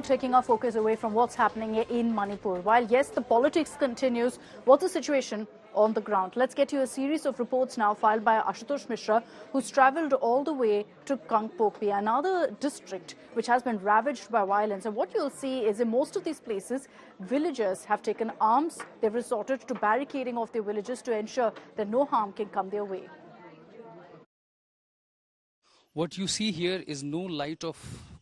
taking our focus away from what's happening in Manipur. While, yes, the politics continues, what's the situation on the ground? Let's get you a series of reports now filed by Ashutosh Mishra, who's travelled all the way to Kangpokpi, another district which has been ravaged by violence. And what you'll see is in most of these places, villagers have taken arms. They've resorted to barricading of their villages to ensure that no harm can come their way. What you see here is no light of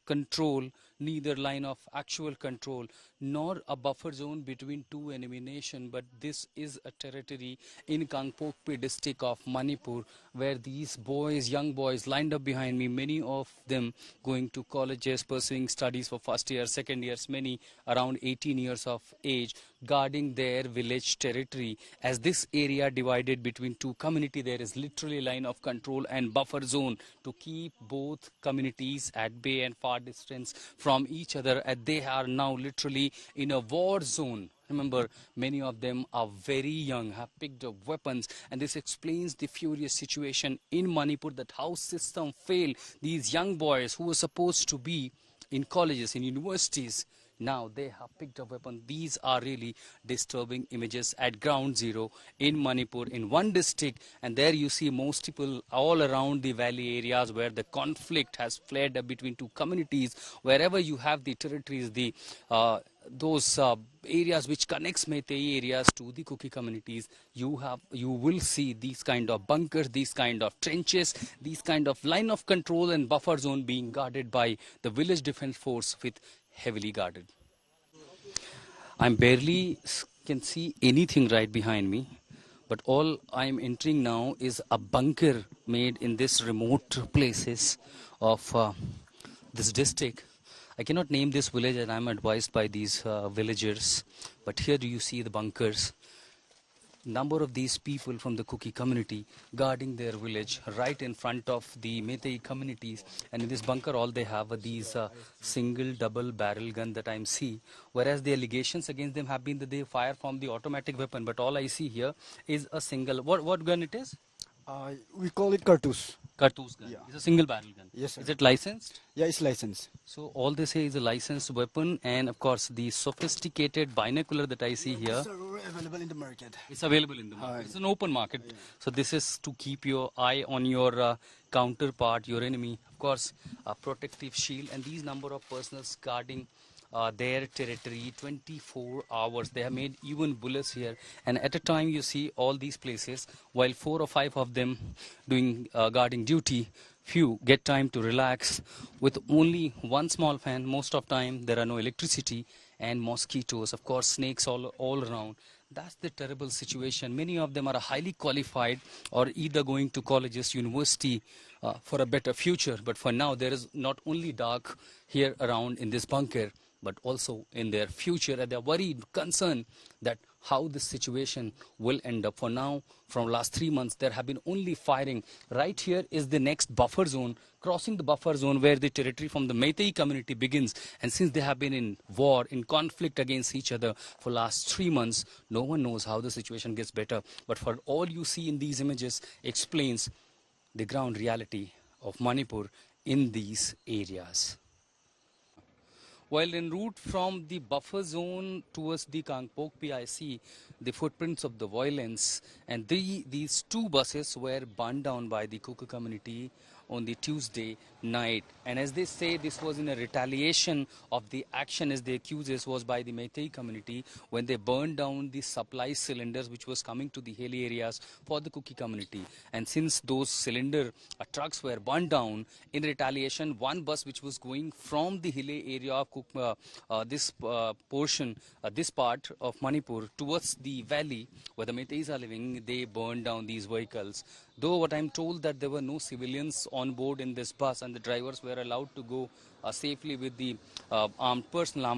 control, neither line of actual control, nor a buffer zone between two enemy nations. But this is a territory in Kangpokpi district of Manipur, where these boys, young boys, lined up behind me, many of them going to colleges, pursuing studies for first year, second years, many around 18 years of age, guarding their village territory. As this area divided between two communities, there is literally line of control and buffer zone to keep both communities at bay and far distance from each other, as they are now literally in a war zone. Remember, many of them are very young, have picked up weapons, and this explains the furious situation in Manipur, that how system failed these young boys who were supposed to be in colleges, in universities. Now they have picked up weapons. These are really disturbing images at ground zero in Manipur, in one district, and there you see most people all around the valley areas where the conflict has flared up between two communities. Wherever you have the territories, those areas which connects Meitei areas to the Kuki communities, you will see these kind of bunkers, these kind of trenches, these kind of line of control and buffer zone being guarded by the village defense force with heavily guarded. I'm barely can see anything right behind me, but all I'm entering now is a bunker made in this remote places of this district. I cannot name this village, and I'm advised by these villagers, but here do you see the bunkers. Number of these people from the Kuki community guarding their village right in front of the Meitei communities, and in this bunker all they have are these single double barrel gun that I see, whereas the allegations against them have been that they fire from the automatic weapon, but all I see here is a single, what gun it is? We call it cartouche. Cartouche gun. Yeah. It's a single barrel gun. Yes, sir. Is it licensed? Yeah, it's licensed. So all they say is a licensed weapon, and of course the sophisticated binocular that I see here. It's available in the market. It's available in the market. It's an open market. Yeah. So this is to keep your eye on your counterpart, your enemy. Of course, a protective shield, and these number of persons guarding their territory 24 hours. They have made even bullets here, and at a time you see all these places, while 4 or 5 of them doing guarding duty, few get time to relax with only one small fan. Most of time there are no electricity, and mosquitoes, of course snakes all around. That's the terrible situation. Many of them are highly qualified or either going to colleges, university for a better future, but for now there is not only dark here around in this bunker, but also in their future, and they're worried, concerned that how this situation will end up. For now, from last 3 months, there have been only firing. Right here is the next buffer zone, crossing the buffer zone where the territory from the Meitei community begins. And since they have been in war, in conflict against each other for last 3 months, no one knows how the situation gets better. But for all you see in these images explains the ground reality of Manipur in these areas. While en route from the buffer zone towards the Kangpokpi, I see the footprints of the violence, and these 2 buses were burned down by the Kuku community on the Tuesday night. And as they say, this was in a retaliation of the action, as they accuse us, was by the Meitei community when they burned down the supply cylinders which was coming to the hilly areas for the Kuki community. And since those cylinder trucks were burned down, in retaliation, one bus which was going from the hilly area of this part of Manipur towards the valley where the Meiteis are living, they burned down these vehicles. Though what I'm told that there were no civilians on board in this bus, and the drivers were allowed to go safely with the armed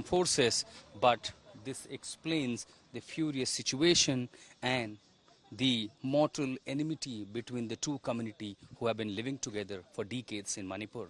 forces, but this explains the furious situation and the mortal enmity between the two communities who have been living together for decades in Manipur.